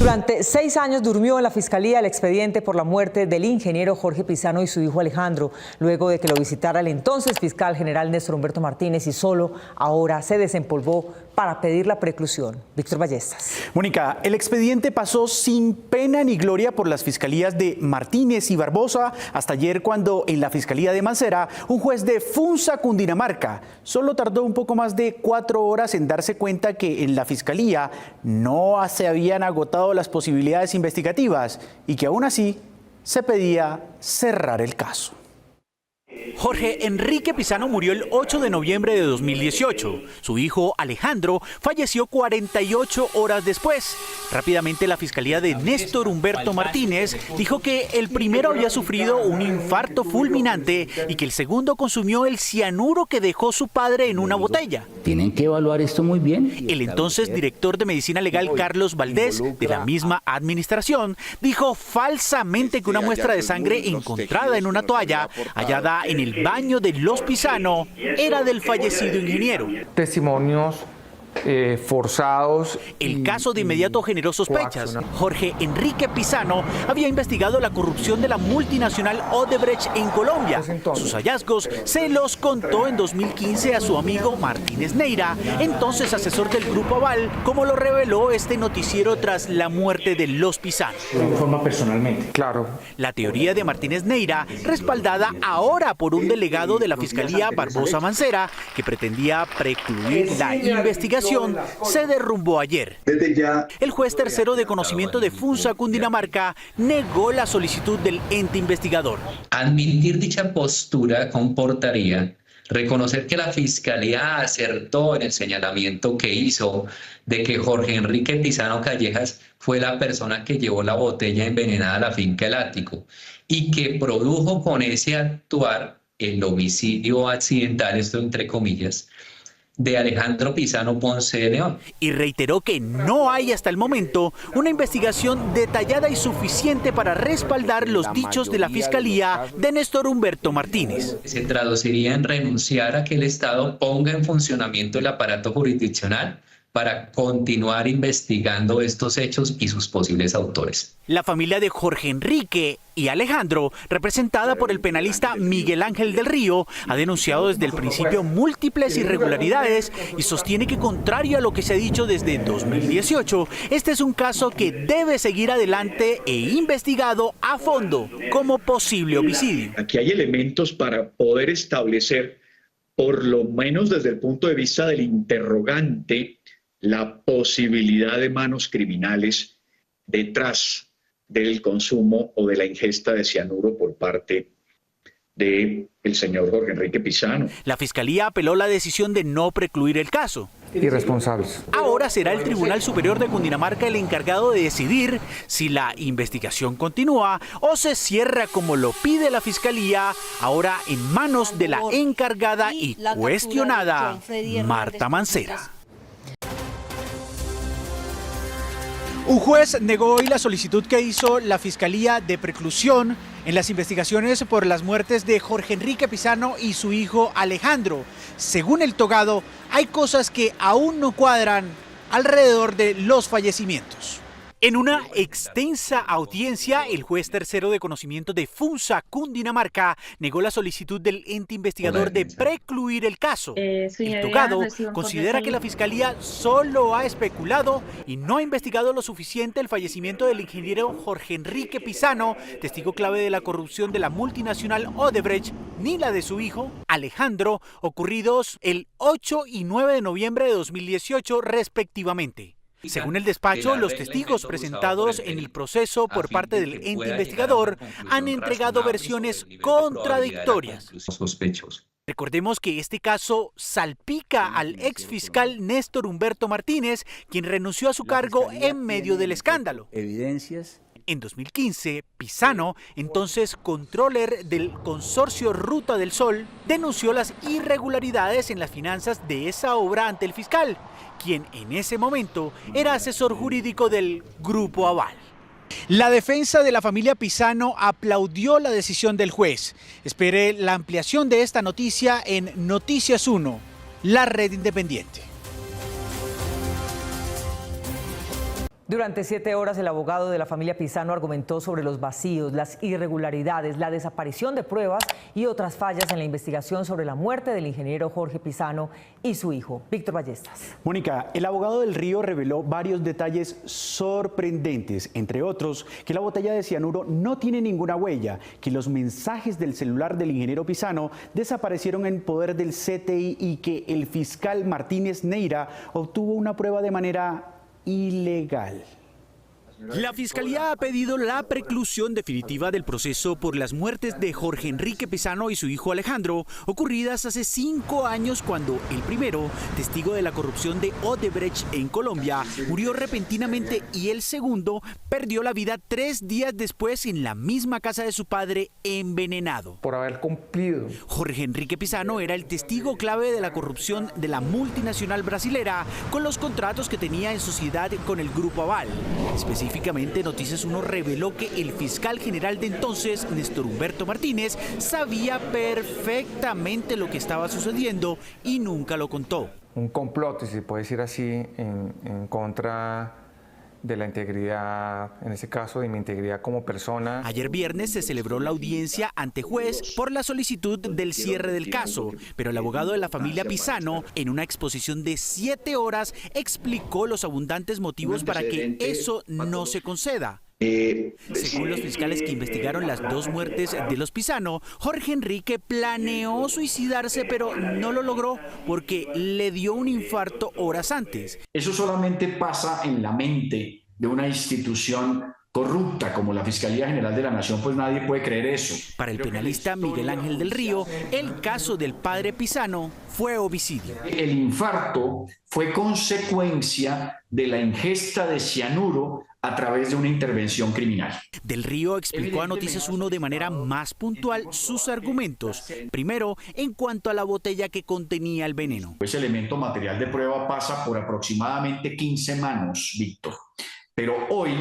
Durante 6 años durmió en la Fiscalía el expediente por la muerte del ingeniero Jorge Pisano y su hijo Alejandro, luego de que lo visitara el entonces fiscal general Néstor Humberto Martínez, y solo ahora se desempolvó para pedir la preclusión. Víctor Ballestas. Mónica, el expediente pasó sin pena ni gloria por las fiscalías de Martínez y Barbosa hasta ayer, cuando en la Fiscalía de Mancera un juez de Funza, Cundinamarca, solo tardó un poco más de 4 horas en darse cuenta que en la Fiscalía no se habían agotado las posibilidades investigativas y que aún así se pedía cerrar el caso. Jorge Enrique Pisano murió el 8 de noviembre de 2018. Su hijo Alejandro falleció 48 horas después. Rápidamente la Fiscalía de Néstor Humberto Martínez dijo que el primero había sufrido un infarto fulminante y que el segundo consumió el cianuro que dejó su padre en una botella. Tienen que evaluar esto muy bien. El entonces director de Medicina Legal, Carlos Valdés, de la misma administración, dijo falsamente que una muestra de sangre encontrada en una toalla hallada en el baño de los Pisano era del fallecido ingeniero. Testimonios forzados. El caso de inmediato generó sospechas. Jorge Enrique Pisano había investigado la corrupción de la multinacional Odebrecht en Colombia. Sus hallazgos se los contó en 2015 a su amigo Martínez Neira, entonces asesor del Grupo Aval, como lo reveló este noticiero tras la muerte de los Pisano. De forma personalmente. Claro. La teoría de Martínez Neira, respaldada ahora por un delegado de la Fiscalía, Barbosa Mancera, que pretendía precluir la investigación, se derrumbó ayer. El juez tercero de conocimiento de Funza, Cundinamarca, negó la solicitud del ente investigador. Admitir dicha postura comportaría reconocer que la Fiscalía acertó en el señalamiento que hizo de que Jorge Enrique Pisano Callejas fue la persona que llevó la botella envenenada a la finca El Ático y que produjo con ese actuar el homicidio accidental, esto entre comillas, de Alejandro Pisano Ponce de León. Y reiteró que no hay hasta el momento una investigación detallada y suficiente para respaldar los dichos de la Fiscalía de Néstor Humberto Martínez. Se traduciría en renunciar a que el Estado ponga en funcionamiento el aparato jurisdiccional para continuar investigando estos hechos y sus posibles autores. La familia de Jorge Enrique y Alejandro, representada por el penalista Miguel Ángel del Río, ha denunciado desde el principio múltiples irregularidades y sostiene que, contrario a lo que se ha dicho desde 2018, este es un caso que debe seguir adelante e investigado a fondo como posible homicidio. Aquí hay elementos para poder establecer, por lo menos desde el punto de vista del interrogante, la posibilidad de manos criminales detrás del consumo o de la ingesta de cianuro por parte del señor Jorge Enrique Pisano. La Fiscalía apeló la decisión de no precluir el caso. Irresponsables. Ahora será el Tribunal Superior de Cundinamarca el encargado de decidir si la investigación continúa o se cierra como lo pide la Fiscalía, ahora en manos de la encargada y cuestionada Marta Mancera. Un juez negó hoy la solicitud que hizo la Fiscalía de preclusión en las investigaciones por las muertes de Jorge Enrique Pisano y su hijo Alejandro. Según el togado, hay cosas que aún no cuadran alrededor de los fallecimientos. En una extensa audiencia, el juez tercero de conocimiento de Funza, Cundinamarca, negó la solicitud del ente investigador de precluir el caso. El togado considera que la Fiscalía solo ha especulado y no ha investigado lo suficiente el fallecimiento del ingeniero Jorge Enrique Pisano, testigo clave de la corrupción de la multinacional Odebrecht, ni la de su hijo, Alejandro, ocurridos el 8 y 9 de noviembre de 2018 respectivamente. Según el despacho, los testigos presentados en el proceso por parte del ente investigador han entregado versiones contradictorias. Recordemos que este caso salpica al exfiscal Néstor Humberto Martínez, quien renunció a su cargo en medio del escándalo. En 2015, Pisano, entonces controller del consorcio Ruta del Sol, denunció las irregularidades en las finanzas de esa obra ante el fiscal, quien en ese momento era asesor jurídico del Grupo Aval. La defensa de la familia Pisano aplaudió la decisión del juez. Espere la ampliación de esta noticia en Noticias 1, la red independiente. Durante 7 horas, el abogado de la familia Pisano argumentó sobre los vacíos, las irregularidades, la desaparición de pruebas y otras fallas en la investigación sobre la muerte del ingeniero Jorge Pisano y su hijo, Víctor Ballestas. Mónica, el abogado del Río reveló varios detalles sorprendentes, entre otros, que la botella de cianuro no tiene ninguna huella, que los mensajes del celular del ingeniero Pisano desaparecieron en poder del CTI y que el fiscal Martínez Neira obtuvo una prueba de manera ilegal. La Fiscalía ha pedido la preclusión definitiva del proceso por las muertes de Jorge Enrique Pisano y su hijo Alejandro, ocurridas hace 5 años cuando el primero, testigo de la corrupción de Odebrecht en Colombia, murió repentinamente y el segundo perdió la vida 3 días después en la misma casa de su padre envenenado. Por haber cumplido. Jorge Enrique Pisano era el testigo clave de la corrupción de la multinacional brasilera con los contratos que tenía en sociedad con el Grupo Aval. Específicamente, Noticias 1 reveló que el fiscal general de entonces, Néstor Humberto Martínez, sabía perfectamente lo que estaba sucediendo y nunca lo contó. Un complot, si se puede decir así, en contra de la integridad, en ese caso de mi integridad como persona. Ayer viernes se celebró la audiencia ante juez por la solicitud del cierre del caso, pero el abogado de la familia Pisano, en una exposición de 7 horas, explicó los abundantes motivos para que eso no se conceda. Según los fiscales que investigaron las 2 muertes de los Pisano, Jorge Enrique planeó suicidarse, pero no lo logró porque le dio un infarto horas antes. Eso solamente pasa en la mente de una institución corrupta como la Fiscalía General de la Nación, pues nadie puede creer eso. Para el penalista Miguel Ángel del Río, el caso del padre Pisano fue homicidio. El infarto fue consecuencia de la ingesta de cianuro a través de una intervención criminal. Del Río explicó a Noticias 1 de manera más puntual sus argumentos. Primero, en cuanto a la botella que contenía el veneno. Ese elemento material de prueba pasa por aproximadamente 15 manos, Víctor. Pero hoy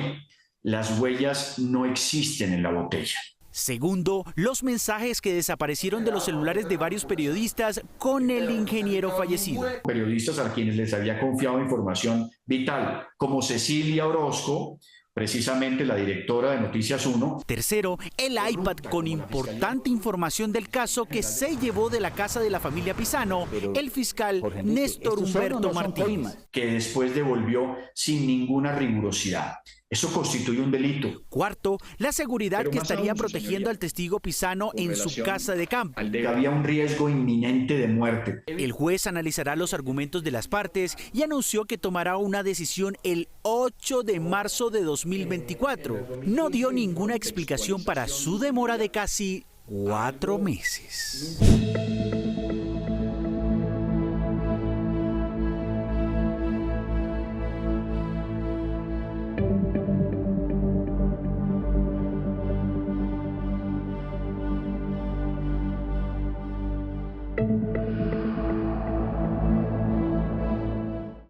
las huellas no existen en la botella. Segundo, los mensajes que desaparecieron de los celulares de varios periodistas con el ingeniero fallecido. Periodistas a quienes les había confiado información vital, como Cecilia Orozco, precisamente la directora de Noticias 1. Tercero, el iPad con importante información del caso que se llevó de la casa de la familia Pisano el fiscal Néstor Humberto Martínez. Que después devolvió sin ninguna rigurosidad. Eso constituye un delito. Cuarto, la seguridad que estaría protegiendo al testigo Pisano en su casa de campo. Había un riesgo inminente de muerte. El juez analizará los argumentos de las partes y anunció que tomará una decisión el 8 de marzo de 2024. No dio ninguna explicación para su demora de casi 4 meses.